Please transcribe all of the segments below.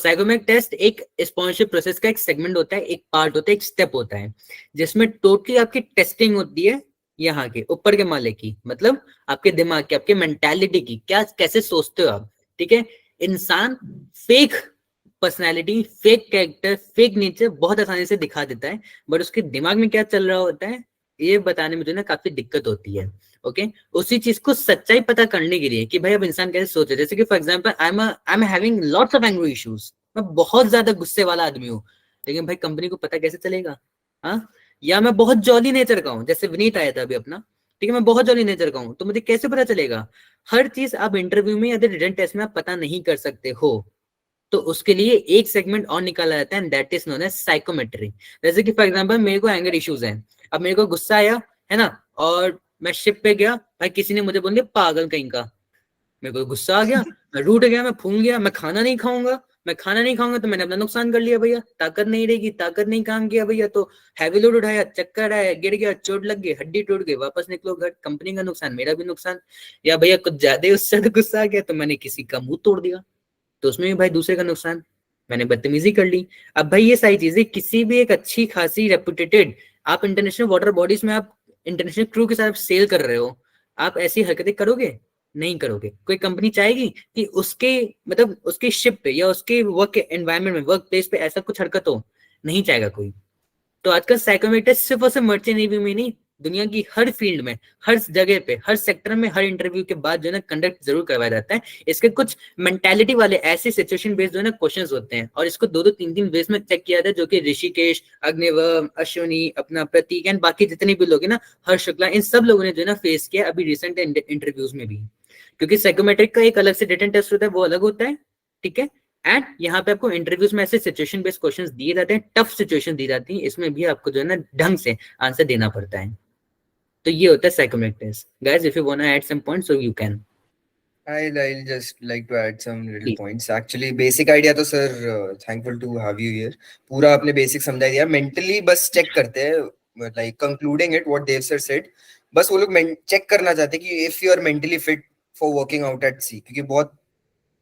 Psychometric test एक sponsorship process का एक सेगमेंट होता है, एक पार्ट होता है, एक स्टेप होता है, जिसमें टोटली आपकी टेस्टिंग होती है यहाँ के ऊपर के माले की, मतलब आपके दिमाग की, आपके मेंटालिटी की, क्या कैसे सोचते हो आप, ठीक है। इंसान fake personality, fake character, fake nature बहुत आसानी से दिखा देता है, बट उसके दिमाग में क्या चल रहा होता है ये बताने में जो ना काफी दिक्कत होती है। ओके, उसी चीज को सच्चाई पता करने के लिए कि भाई अब इंसान कैसे सोचे, जैसे कि for example I am having lots of angry issues, मैं बहुत ज्यादा गुस्से वाला आदमी हूँ, लेकिन भाई कंपनी को पता कैसे चलेगा? हाँ, या मैं बहुत जॉली नेचर का हूँ, जैसे विनीत आया था अभी अपना, ठीक है, मैं बहुत जॉली नेचर का हूँ, तो मुझे कैसे पता चलेगा? हर चीज आप इंटरव्यू में या रिटन टेस्ट में आप पता नहीं कर सकते हो, तो उसके लिए एक सेगमेंट और निकाला जाता है, that is known as psychometry. जैसे कि फॉर एग्जांपल मेरे को एंगर इश्यूज हैं, अब मेरे को गुस्सा आया है ना, और मैं शिप पे गया, भाई किसी ने मुझे बोल दिया पागल कहीं का, मेरे को गुस्सा आ गया, मैं रूठ गया, मैं फूल गया, मैं खाना नहीं खाऊंगा, मैं खाना नहीं खाऊंगा तो मैंने अपना नुकसान कर लिया भैया, ताकत नहीं रहेगी, ताकत नहीं काम किया भैया, तो हैवी लोड उठाया, चक्कर आया, गिर गया, चोट लग गई, हड्डी टूट गई, वापस निकलो घर, कंपनी का नुकसान, मेरा भी नुकसान। या भैया कुछ ज्यादा ही उससे गुस्सा आ गया तो मैंने किसी का मुंह तोड़ दिया, तो उसमें भी भाई दूसरे का नुकसान, मैंने बदतमीजी कर ली। अब भाई ये सारी चीजें किसी भी एक अच्छी खासी रेपुटेटेड, आप इंटरनेशनल वाटर बॉडीज में आप इंटरनेशनल क्रू के साथ सेल कर रहे हो, आप ऐसी हरकतें करोगे? नहीं करोगे। कोई कंपनी चाहेगी कि उसके मतलब उसके शिप पे या उसके वर्क एनवायरनमेंट में, वर्क प्लेस पे ऐसा कुछ हरकत हो? नहीं चाहेगा कोई। तो आजकल साइकोमेट्रिस्ट सिर्फ और सिर्फ मर्चेंट नेवी में नहीं, दुनिया की हर फील्ड में, हर जगह पे, हर सेक्टर में, हर इंटरव्यू के बाद जो है ना कंडक्ट जरूर करवाया जाता है। इसके कुछ मेंटालिटी वाले ऐसे सिचुएशन बेस्ड जो है ना क्वेश्चंस होते हैं, और इसको दो दो तीन तीन बेस में चेक किया जाता है, जो कि ऋषिकेश, अग्निवर्म, अश्विनी, अपना प्रतीक एंड बाकी जितने भी लोग हैं ना, हर्ष शुक्ला, इन सब लोगों ने जो है ना फेस किया अभी रिसेंट इंटरव्यूज में भी, क्योंकि साइकोमेट्रिक का एक अलग से रिटन टेस्ट होता है, वो अलग होता है, ठीक है। एंड यहाँ पे आपको इंटरव्यूज में ऐसे सिचुएशन बेस्ड क्वेश्चंस दिए जाते हैं, टफ सिचुएशन दी जाती है, इसमें भी आपको जो है ना ढंग से आंसर देना पड़ता है। तो ये होता है psychometric test. Guys if you want to add some points so you can. I'll just like to add some little points. Actually, basic idea तो sir, thankful to have you here. पूरा आपने basic समझा दिया. Mentally बस check करते हैं, like concluding it what Dev sir said. बस वो लोग check करना चाहते हैं कि if you are mentally fit for working out at sea, क्योंकि बहुत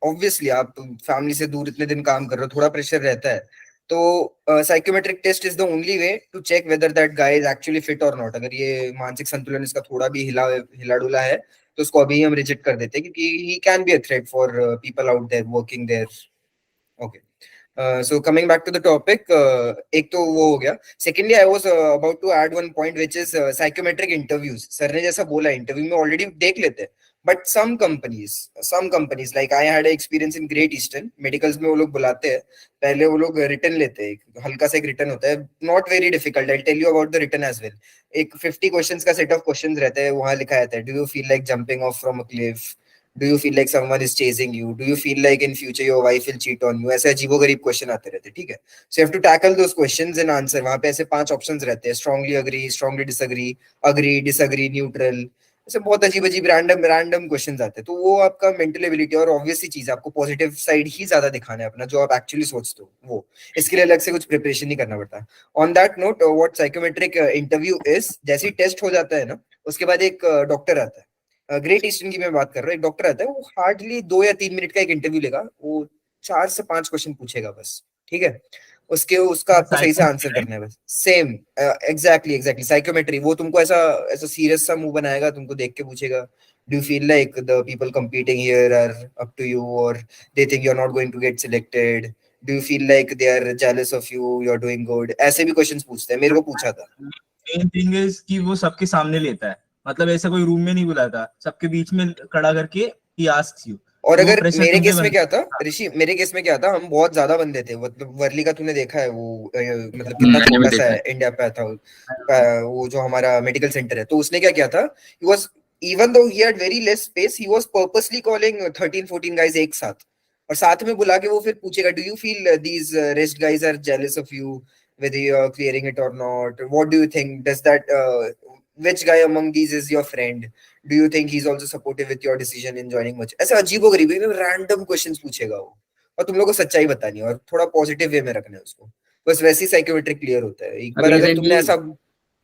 obviously आप फैमिली से दूर इतने दिन काम कर रहे हो, थोड़ा प्रेशर रहता है, तो psychometric test is the only way to check whether that guy is actually fit और नॉट। अगर ये मानसिक संतुलन इसका थोड़ा भी हिला डुला है तो उसको अभी हम रिजेक्ट कर देते हैं, क्योंकि he can be a threat for people out there working there. Okay, so coming back to the topic, एक तो वो हो गया. Secondly, I was about to add one point which is psychometric interviews. Sir ने जैसा बोला interview में already देख लेते हैं, but some companies like I had experience in Great Eastern medicals में वो लोग बुलाते हैं, पहले वो लोग रिटर्न लेते हैं, हल्का सा एक रिटर्न होता है, not very difficult. I'll tell you about the written as well. एक 50 क्वेश्चंस का सेट ऑफ क्वेश्चंस रहता है, वहां लिखा रहता है, do you feel like jumping off from a cliff? Do you feel like someone is chasing you? Do you feel like in future your wife will cheat on you? ऐसे अजीबोगरीब question आते रहते हैं, ठीक है। So you have to tackle those questions and answer. वहां पे ऐसे 5 ऑप्शंस रहते हैं, strongly agree, strongly disagree, agree, disagree, neutral, ऐसे बहुत अजीब अजीब रैंडम क्वेश्चंस आते हैं। तो वो आपका मेंटल एबिलिटी, और ऑब्वियसली चीज आपको पॉजिटिव साइड ही ज्यादा दिखाना है अपना, जो आप एक्चुअली सोचते हो वो, इसके लिए अलग से कुछ प्रिपरेशन नहीं करना पड़ता। On that note, what psychometric interview is, जैसे ही टेस्ट हो जाता है ना, उसके बाद एक डॉक्टर आता है, ग्रेट ईस्टर्न की मैं बात कर रहा हूँ, एक डॉक्टर आता है, वो हार्डली 2 या 3 मिनट का एक इंटरव्यू लेगा, वो 4 से 5 क्वेश्चन पूछेगा बस, ठीक है। उसका आपको सही से आंसर करना है बस। सेम, एग्जैक्टली साइकोमेट्री, वो तुमको ऐसा ऐसा सीरियस सा मुंह बनाएगा, तुमको देख के पूछेगा, do you feel like the people competing here are up to you, or they think you're not going to get selected? Do you feel like they are jealous of you, you're doing good? ऐसे भी questions पूछते हैं, मेरे को पूछा था। Main thing is कि वो सबके सामने लेता है, मतलब ऐसा कोई रूम में नहीं बुलाता, सबके बीच में खड़ा करके ही आस्क्स यू। और तो वो अगर प्रेशर मेरे तुम पे केस में क्या था बनता है। ऋषि, मेरे केस में क्या था, हम बहुत ज्यादा बंदे थे, मतलब वर्ली का तूने देखा है वो, मतलब कितना मैंने भी छोटा सा देखा है, इंडिया पे था वो जो हमारा मेडिकल सेंटर है। तो उसने क्या किया था, he was, even though he had very less space, he was purposely calling 13-14 guys एक साथ, और साथ में बुला के वो फिर पूछेगा, do you feel these rest guys are jealous of you, whether you are clearing it or not, what do you think, does that which guy among these is your friend, do you think he's also supportive with your decision in joining much, ऐसे अजीबोगरीब एकदम random questions पूछेगा वो, और तुम लोग को सच्चाई बतानी है और थोड़ा पॉजिटिव वे में रखना है उसको, बस वैसे ही साइकोमेट्रिक क्लियर होता है। एक बार अभी अगर तुमने रिसेंटली ऐसा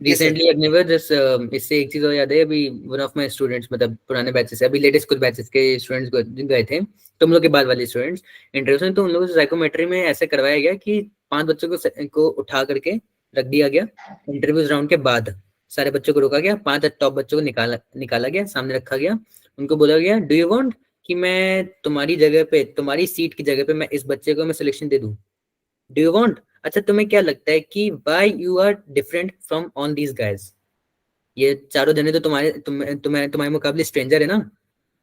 रिसेंटली अग्निवर जस्ट इससे एक चीज और याद है, अभी वन ऑफ माय स्टूडेंट्स, मतलब पुराने बैचेस से, अभी लेटेस्ट कुछ बैचेस के स्टूडेंट्स गए थे, तुम लोग के बाद वाले स्टूडेंट्स इंटरव्यू में, तो उन लोगों से साइकोमेट्री में ऐसे करवाया गया कि 5 बच्चों को उठा करके रख दिया गया। इंटरव्यूज राउंड के बाद सारे बच्चों को रोका गया, 5 टॉप बच्चों को निकाला गया, सामने रखा गया, उनको बोला गया डू यू वांट कि मैं तुम्हारी जगह पे, तुम्हारी सीट की जगह पे मैं इस बच्चे को मैं सिलेक्शन दे दूं, डू यू वांट? अच्छा तुम्हें क्या लगता है कि why you are different from on these guys? ये चारों जने तो तुम्हारे मुकाबले स्ट्रेंजर है ना,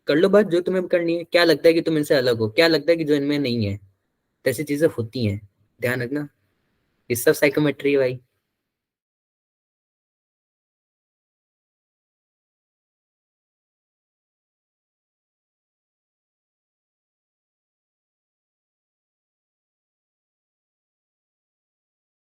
कर लो बात जो तुम्हें करनी है, क्या लगता है कि तुम इनसे अलग हो, क्या लगता है कि जो इनमें नहीं है? तो ऐसी चीजें होती हैं, ध्यान रखना, ये सब साइकोमेट्री है भाई।